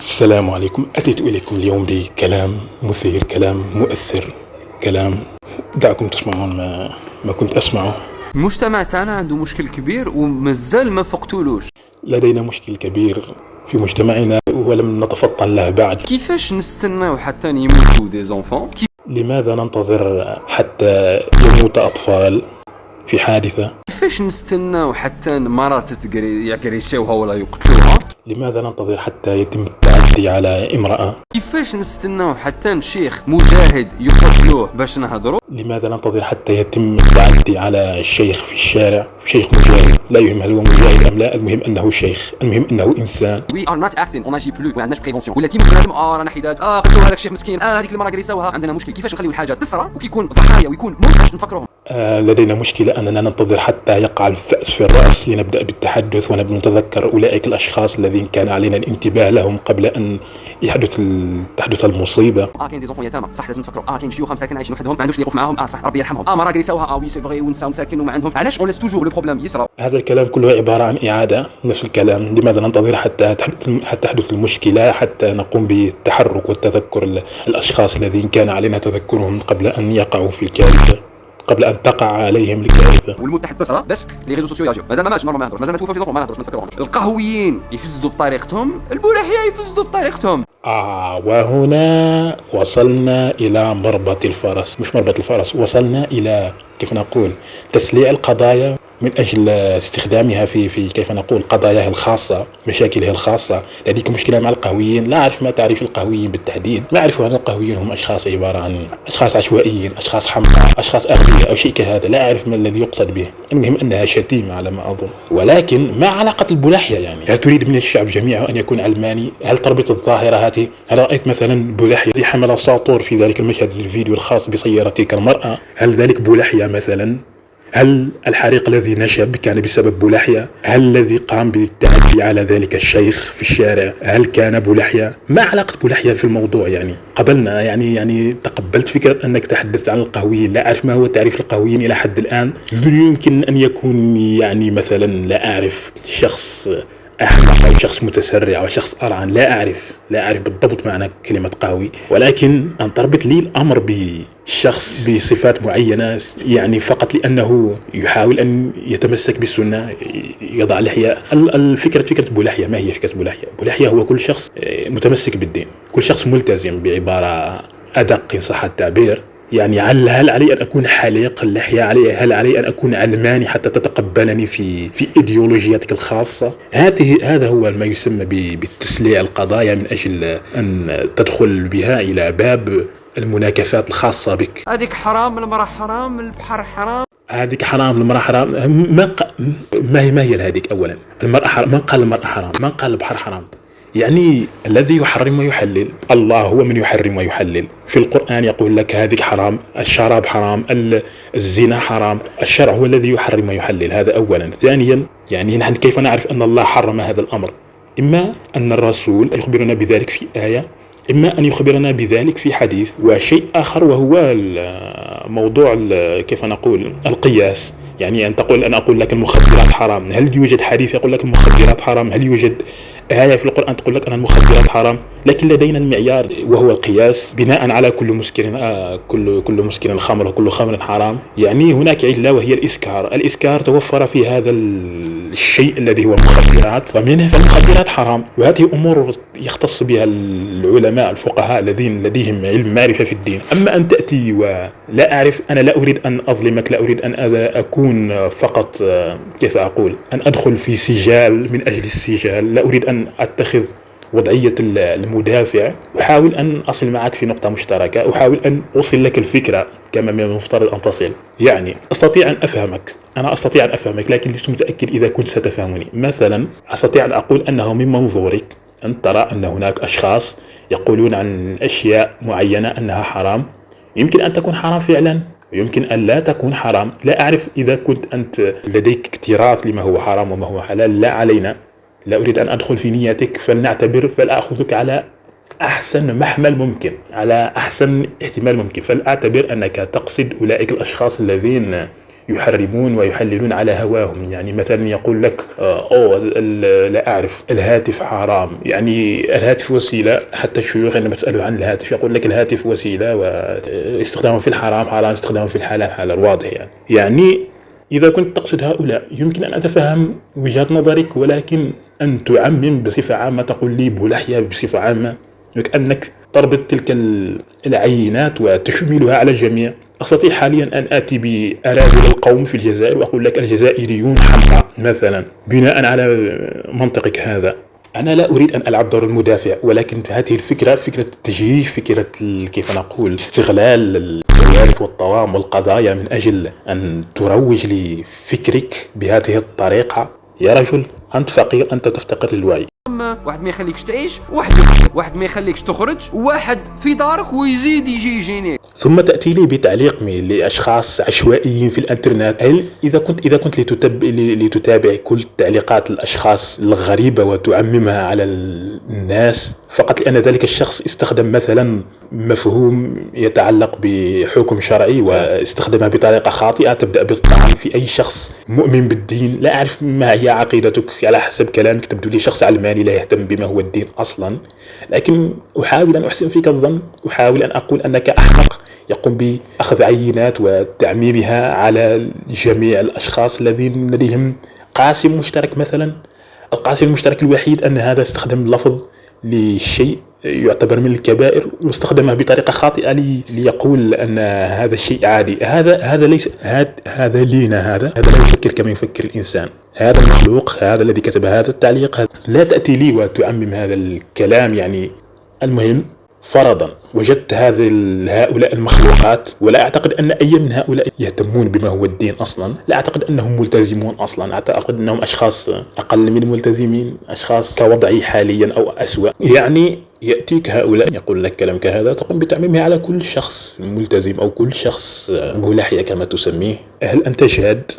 السلام عليكم. أتيت إليكم اليوم بكلام مثير، كلام مؤثر، كلام دعكم تسمعون ما كنت أسمعه. المجتمع تاعنا عنده مشكل كبير ومازال ما فقتولوش. لدينا مشكل كبير في مجتمعنا ولم نتفطن له بعد. كيفاش نستناو حتى يموتوا دي زونفون؟ لماذا ننتظر حتى يموت أطفال في حادثة؟ كيفاش نستناو حتى مرات يعكريسيوها ولا يقتلوها؟ لماذا ننتظر حتى يتم التعدي على امرأة؟ كيفاش نستناو حتى شيخ مجاهد يقتلوه باش نهضروا؟ لماذا ننتظر حتى يتم التعدي على الشيخ في الشارع؟ شيخ مجاهد، لا يهم هل هو مجاهد أم لا، المهم أنه شيخ، المهم أنه إنسان. وي ار نوت اكتين اون اجي بلو، ما عندناش بريفونسيون. ولا كيما لازم رانا حداد قتلوا هذاك الشيخ مسكين، هذيك المراه قريساوها. عندنا مشكل كيفاش نخليو الحاجه تصرى وكيكون ضحايا ويكون موت باش نفكروهم. لدينا مشكلة أننا ننتظر حتى يقع الفأس في الرأس لنبدأ بالتحدث ونتذكر أولئك الأشخاص الذين كان علينا الانتباه لهم قبل أن تحدث المصيبة. كاين دي زونفون يتامى، صح لازم تفكروا. كاين شيوخ مساكن عايشين وحدهم، ما عندوش اللي يقف معاهم. صح ربي يرحمهم. مرا قريساوها. وي سي فغي، ونساو مساكن وما عندهم. علاش اون لاس توجور لو بروبليم يصرى؟ هذا الكلام كله عبارة عن إعادة نفس الكلام. لماذا ننتظر حتى تحدث المشكلة حتى نقوم بالتحرك والتذكر الأشخاص الذين كان علينا تذكرهم قبل أن يقعوا في الكارثة، قبل أن تقع عليهم الكارثة. والموت تحت تصرى باش لي ريزو سوسيو ياجيو. مازال ما ماتش نورمال، ما نهضروش. مازال ما توفى في زونفون، ما نهضروش، ما نفكروهمش. القهويين يفسدوا بطريقتهم، البلحية يفسدوا بطريقتهم. وهنا وصلنا إلى مربط الفرس، مش مربط الفرس، وصلنا إلى كيف نقول تسليع القضايا من أجل استخدامها في كيف نقول قضاياها الخاصة، مشاكلها الخاصة. لديك مشكلة مع القهويين، لا أعرف ما تعريف القهويين بالتحديد. ما أعرف أن القهويين هم أشخاص عبارة عن أشخاص عشوائيين، أشخاص حمقى، أشخاص أغبياء أو شيء كهذا. لا أعرف ما الذي يقصد به. المهم أنها شتيمة على ما أظن. ولكن ما علاقة البلحية يعني؟ هل تريد من الشعب جميعه أن يكون علماني؟ هل تربط الظاهرة هذه؟ هل رأيت مثلا بلحية حمل ساطور في ذلك المشهد الفيديو الخاص بسيارة تلك المرأة؟ هل ذلك بلحية مثلا؟ هل الحريق الذي نشب كان بسبب بلحية؟ هل الذي قام بالتعدي على ذلك الشيخ في الشارع هل كان بلحية؟ ما علاقة بلحية في الموضوع يعني؟ قبلنا يعني تقبلت فكرة أنك تحدثت عن القهويين. لا أعرف ما هو تعريف القهويين إلى حد الآن. يمكن أن يكون يعني مثلا لا أعرف شخص أحمق أو شخص متسرع أو شخص أرعن. لا أعرف بالضبط معنى كلمة قهوي، ولكن أن تربط لي الأمر بشخص بصفات معينة يعني فقط لأنه يحاول أن يتمسك بالسنة، يضع لحية. فكرة بلحية، ما هي فكرة بلحية؟ بلحية هو كل شخص متمسك بالدين، كل شخص ملتزم، بعبارة أدق إن صح التعبير. يعني هل علي أن أكون حليق اللحية؟ هل علي أن أكون علماني حتى تتقبلني في إيديولوجيتك الخاصة؟ هذا هو ما يسمى بتسليع القضايا من أجل أن تدخل بها إلى باب المناكفات الخاصة بك. هذيك حرام، المرأة حرام، البحر حرام. هذيك حرام، المرأة حرام. ما هي هذيك؟ أولا المرأة حرام. من قال المرأة حرام؟ من قال البحر حرام؟ يعني الذي يحرم ويحلل الله، هو من يحرم ويحلل. في القرآن يقول لك هذه حرام، الشراب حرام، الزنا حرام. الشرع هو الذي يحرم ويحلل، هذا أولا. ثانيا يعني نحن كيف نعرف أن الله حرم هذا الأمر؟ إما أن الرسول يخبرنا بذلك في آية، إما أن يخبرنا بذلك في حديث. وشيء آخر وهو موضوع كيف نقول القياس. يعني أن تقول أنا أقول لك المخدرات حرام، هل يوجد حديث يقول لك المخدرات حرام؟ هل يوجد آية في القرآن تقول لك أن المخدرات حرام؟ لكن لدينا المعيار وهو القياس بناء على كل مسكر مسكر خمر وكل خمر حرام. يعني هناك علة وهي الإسكار توفر في هذا الشيء الذي هو المخدرات، فالمخدرات حرام. وهذه أمور يختص بها العلماء الفقهاء الذين لديهم علم معرفة في الدين. أما أن تأتي ولا أعرف، أنا لا أريد أن أظلمك، لا أريد أن أكون فقط كيف أقول أن أدخل في سجال من أجل السجال. لا أريد أن أتخذ وضعية المدافع. أحاول أن أصل معك في نقطة مشتركة، أحاول أن أوصل لك الفكرة كما من المفترض أن تصل. يعني أستطيع أن أفهمك، لكن لست متأكد إذا كنت ستفهمني. مثلا أستطيع أن أقول أنه من منظورك أن ترى أن هناك أشخاص يقولون عن أشياء معينة أنها حرام. يمكن أن تكون حرام فعلا، ويمكن أن لا تكون حرام. لا أعرف إذا كنت أنت لديك اكتراث لما هو حرام وما هو حلال. لا علينا، لا أريد أن أدخل في نيتك. فلأخذك على أحسن محمل ممكن، على أحسن احتمال ممكن. فلأعتبر أنك تقصد أولئك الأشخاص الذين يحرمون ويحللون على هواهم. يعني مثلا يقول لك لا أعرف الهاتف حرام، يعني الهاتف وسيلة. حتى الشيوخ عندما تسأله عن الهاتف يقول لك الهاتف وسيلة، واستخدامه في الحرام حرام، استخدامه في الحلال حلال، واضح يعني إذا كنت تقصد هؤلاء يمكن أن أتفهم وجهة نظرك، ولكن أن تعمم بصفة عامة، تقول لي بولحية بصفة عامة، كأنك تربط تلك العينات وتشملها على الجميع. أستطيع حاليا أن آتي بأراذل القوم في الجزائر وأقول لك الجزائريون حمقى مثلا، بناء على منطقك هذا. أنا لا أريد أن ألعب دور المدافع، ولكن هذه الفكرة فكرة التجييش، فكرة كيف نقول استغلال الكوارث والطوام والقضايا من أجل أن تروج لفكرك بهذه الطريقة. يا رجل أنت فقير، أنت تفتقر للوعي. واحد ما يخليكش تعيش، واحد ما يخليكش تخرج، واحد في دارك ويزيد يجيني. ثم تأتي لي بتعليق لأشخاص عشوائيين في الانترنت. هل إذا كنت لتتابع كل تعليقات الأشخاص الغريبة وتعممها على الناس فقط لأن ذلك الشخص استخدم مثلا مفهوم يتعلق بحكم شرعي واستخدمها بطريقة خاطئة، تبدأ بالطعن في أي شخص مؤمن بالدين؟ لا أعرف ما هي عقيدتك، على حسب كلامك تبدو لي شخص علماني لا يهتم بما هو الدين أصلا، لكن أحاول أن أحسن فيك الظن، أحاول أن أقول أنك أحمق يقوم بأخذ عينات وتعميمها على جميع الأشخاص الذين لديهم قاسم مشترك. مثلا القاسم المشترك الوحيد أن هذا استخدم اللفظ لشيء يعتبر من الكبائر واستخدمه بطريقة خاطئة ليقول أن هذا الشيء عادي. هذا ليس هذا لينا، هذا لا يفكر كما يفكر الإنسان. هذا المخلوق، هذا الذي كتب هذا التعليق، لا تأتي لي وتعمم هذا الكلام. يعني المهم، فرضا وجدت هؤلاء المخلوقات، ولا أعتقد أن أي من هؤلاء يهتمون بما هو الدين أصلا، لا أعتقد أنهم ملتزمون أصلا، أعتقد أنهم أشخاص أقل من ملتزمين، أشخاص كوضعي حاليا أو أسوأ. يعني يأتيك هؤلاء يقول لك كلام كهذا، تقوم بتعميمه على كل شخص ملتزم أو كل شخص ملحية كما تسميه. هل أنت جاد؟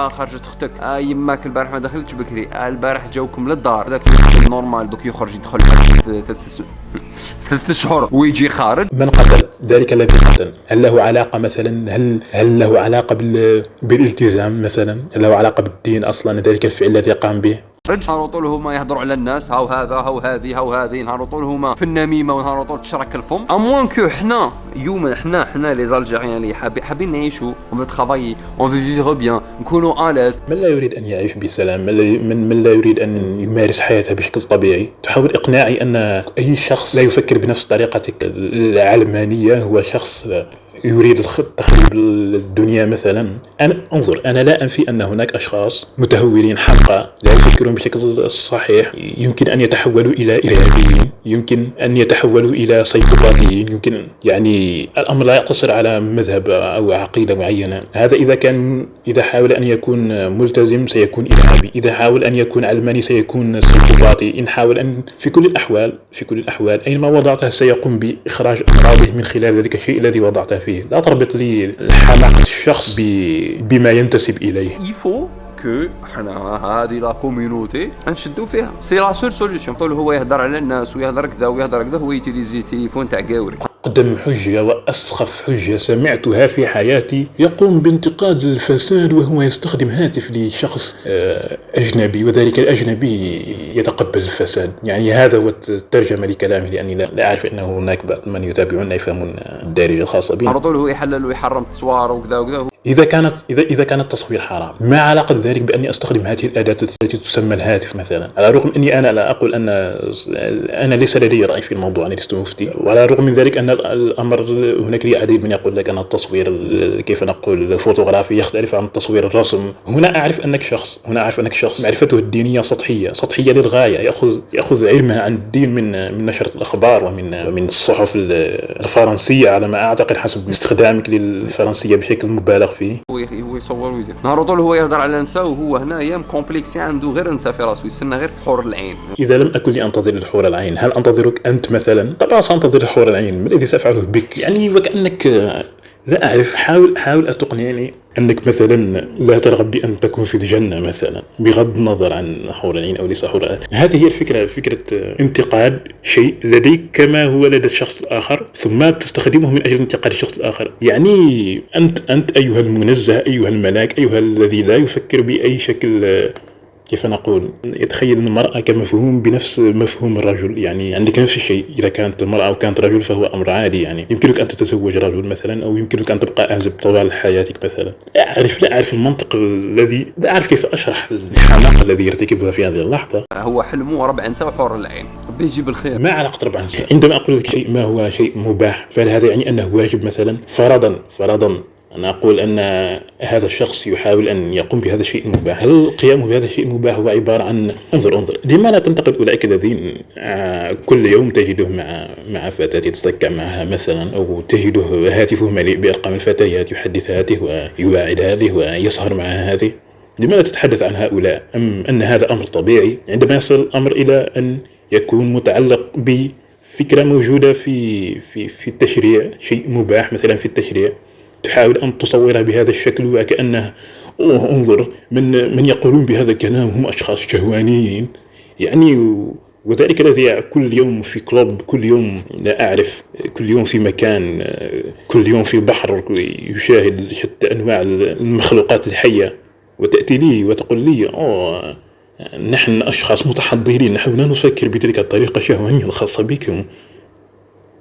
خرجت اختك يماك البارح ما دخلتش بكري، البارح جاوكم للدار، ذاك نورمال دوك يخرج يدخل 3 شهور ويجي خارج. من قتل ذلك الذي قتل؟ هل له علاقة مثلا؟ هل له علاقة بالالتزام مثلا؟ هل له علاقة بالدين أصلا ذلك الفعل الذي قام به؟ نهار طول هما يهضروا على الناس، هاو هذا هاو هذه، نهار طول هما في النميمه، ونهار طول تشرك الفم. اموان كو حنا يوم حنا لي زالجيريان اللي حابين نعيشوا اون في ترافايي اون في فيفر بيان، نكونوا اليز. من لا يريد ان يعيش بسلام، من لا يريد ان يمارس حياته بشكل طبيعي. تحاول اقناعي ان اي شخص لا يفكر بنفس طريقتك العلمانيه هو شخص يريد تخريب الدنيا مثلا. أنا لا أنفي أن هناك أشخاص متهورين حقا لا يفكرون بشكل صحيح، يمكن أن يتحولوا إلى إرهابيين، يمكن أن يتحولوا إلى سيكوباتيين، يمكن يعني الأمر لا يقتصر على مذهب أو عقيدة معينة. هذا إذا حاول أن يكون ملتزم سيكون إرهابي، إذا حاول أن يكون علماني سيكون سيكوباتي، إن حاول أن في كل الأحوال أينما وضعته سيقوم بإخراج أمراضه من خلال ذلك الشيء الذي وضعته فيه. لا تربط لي حماقة الشخص بما ينتسب إليه. يفو كو حنا هذه لا كوميونيتي نشدو فيها، سي لا سول سوليوشن. طول هو يهضر على الناس ويهضر كذا هو يتيليزي تليفون تاع قاوري. أقدم حجة وأسخف حجة سمعتها في حياتي، يقوم بانتقاد الفساد وهو يستخدم هاتف لشخص أجنبي، وذلك الأجنبي يتقبل الفساد. يعني هذا هو الترجمة لكلامه، لأني لا أعرف أنه هناك بعض من يتابعون يفهمون الدارجة الخاصة به. على طول هو يحلل ويحرم تصوير وكذا. إذا كان التصوير حرام، ما علاقة ذلك بأني أستخدم هذه الأداة التي تسمى الهاتف مثلا؟ على الرغم أني أنا لا أقول أنا ليس لدي رأي في الموضوع، أنا لست مفتي، وعلى الرغم من ذلك أن الأمر هناك لي عديد من يقول لك أن التصوير كيف نقول الفوتوغرافي يختلف عن التصوير الرسم. هنا أعرف أنك شخص معرفته الدينية سطحية للغاية، يأخذ علمها عن الدين من نشرة الأخبار ومن الصحف الفرنسية على ما أعتقد، حسب استخدامك للفرنسية بشكل مبالغ فيه. هو يصور ويدير نهار طول هو يهضر على نساء، وهو هنايا كومبلكسي عنده غير نساء في راسه، يستنى غير في حور العين. إذا لم أكن لأنتظر الحور العين، هل أنتظرك أنت مثلا؟ طبعا سأنتظر الحور العين. ما الذي سأفعله بك؟ يعني وكأنك لا أعرف. حاول أن تقنعني أنك مثلا لا ترغب بأن تكون في الجنة مثلا، بغض النظر عن حور العين أو ليس حور العين. هذه هي الفكرة، فكرة انتقاد شيء لديك كما هو لدى الشخص الآخر، ثم تستخدمه من أجل انتقاد الشخص الآخر. يعني أنت أيها المنزه، أيها الملاك، أيها الذي لا يفكر بأي شكل، كيف نقول، يتخيل المرأة كمفهوم بنفس مفهوم الرجل. يعني عندك نفس الشيء، إذا كانت المرأة أو كانت رجل فهو أمر عادي. يعني يمكنك أن تتزوج رجل مثلا، أو يمكنك أن تبقى أعزب طوال حياتك مثلا. لا أعرف المنطق الذي، لا أعرف كيف أشرح الحماقة الذي يرتكبها في هذه اللحظة. هو حلمه ربع نساء وحور العين بيجيب الخير. ما علاقة ربع نساء؟ عندما أقول لك شيء ما هو شيء مباح، فهل هذا يعني أنه واجب مثلا؟ فرضا أنا أقول أن هذا الشخص يحاول أن يقوم بهذا الشيء المباح. هل القيام بهذا الشيء المباح هو عبارة عن انظر لما لا تنتقد أولئك الذين كل يوم تجده مع فتاة يتسكع معها مثلا، أو تجده هاتفه مليء بأرقام الفتيات، يحدث هذه ويواعد هذه ويسهر مع هذه. لما لا تتحدث عن هؤلاء؟ أم أن هذا أمر طبيعي عندما يصل الأمر إلى أن يكون متعلق بفكرة موجودة في التشريع، شيء مباح مثلا في التشريع، تحاول أن تصورها بهذا الشكل وكأنه انظر من يقولون بهذا الكلام هم أشخاص شهوانيين. يعني وذلك الذي كل يوم في كلوب، كل يوم لا أعرف، كل يوم في مكان، كل يوم في بحر يشاهد شتى أنواع المخلوقات الحية، وتأتي لي وتقول لي نحن أشخاص متحضرين، نحن لا نفكر بتلك الطريقة الشهوانية الخاصة بكم.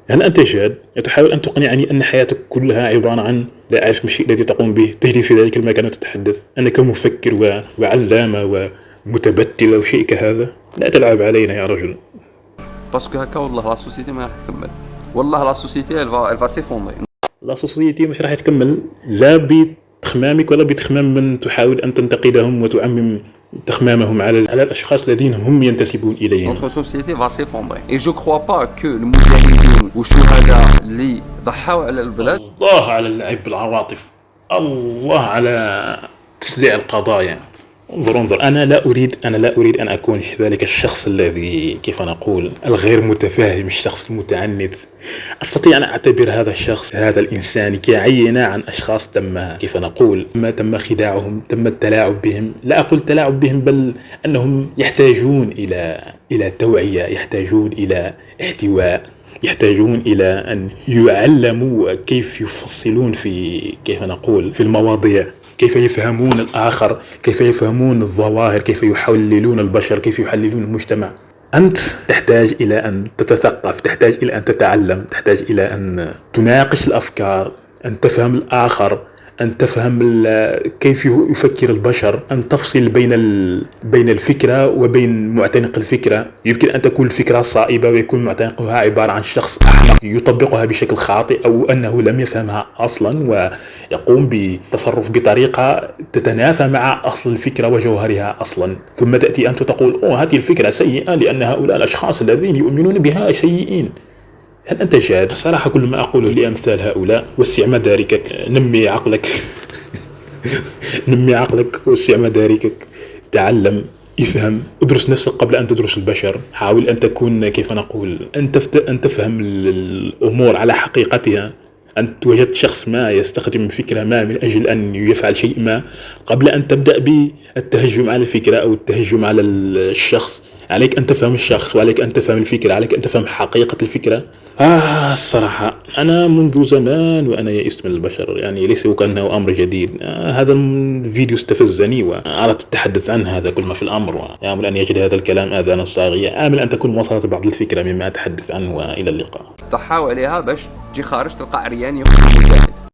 يعني أنت جاد تحاول أن تقنعني أن حياتك كلها عبارة عن لا أعرف الشيء الذي تقوم به، تجري في ذلك المكان وتتحدث أنك مفكر وعلامة ومتبتل أو شيء كهذا. لا تلعب علينا يا رجل. باسكو هكا والله لا سوسيتي ما راح تكمل، والله لا سوسيتي الفا سيفوندري. لا سوسيتي مش راح تكمل، لا بتخمامك ولا بتخمام من تحاول أن تنتقدهم وتعمم تخمامهم على الأشخاص الذين هم ينتسبون إليهم. Notre société va s'effondrer. Et je crois pas que المجاهدين والشهداء اللي ضحوا على البلاد، الله على اللعب بالعواطف، الله على تسليع القضايا. انظر أنا لا أريد أن أكون ذلك الشخص الذي كيف نقول الغير متفاهم، الشخص المتعنت. أستطيع أن أعتبر هذا الشخص، هذا الإنسان كعينة عن أشخاص كيف نقول تم خداعهم، تم التلاعب بهم. لا أقول تلاعب بهم، بل أنهم يحتاجون إلى توعية، يحتاجون إلى احتواء، يحتاجون إلى أن يعلموا كيف يفصلون في كيف نقول في المواضيع، كيف يفهمون الآخر، كيف يفهمون الظواهر، كيف يحللون البشر، كيف يحللون المجتمع. أنت تحتاج إلى أن تتثقف، تحتاج إلى أن تتعلم، تحتاج إلى أن تناقش الأفكار، أن تفهم الآخر، أن تفهم كيف يفكر البشر، أن تفصل بين الفكرة وبين معتنق الفكرة. يمكن أن تكون الفكرة صائبة ويكون معتنقها عبارة عن شخص أحمق يطبقها بشكل خاطئ، أو أنه لم يفهمها أصلا ويقوم بتصرف بطريقة تتنافى مع أصل الفكرة وجوهرها أصلا، ثم تأتي أنت تقول هذه الفكرة سيئة لأن هؤلاء الأشخاص الذين يؤمنون بها سيئين. هل أنت جاد؟ صراحة كل ما أقوله لأمثال هؤلاء: وسع مداركك، نمي عقلك نمي عقلك، وسع مداركك، تعلم، افهم، ادرس نفسك قبل أن تدرس البشر. حاول أن تكون كيف نقول أن تفهم الأمور على حقيقتها. أنت وجدت شخص ما يستخدم فكرة ما من أجل أن يفعل شيء ما، قبل أن تبدأ بالتهجم على الفكرة أو التهجم على الشخص، عليك أن تفهم الشخص، وعليك أن تفهم الفكرة، عليك أن تفهم حقيقة الفكرة. الصراحة أنا منذ زمان وأنا يئست من البشر، يعني ليس كأنه أمر جديد. هذا الفيديو استفزني وأردت التحدث عن هذا كل ما في الأمر، وآمل أن يجد هذا الكلام آذانا صاغية، آمل أن تكون وصلت بعض الفكرة مما أتحدث عنه، وإلى اللقاء. ضحاو عليها باش تجي خارج تلقى عريان يقتل المجاهد.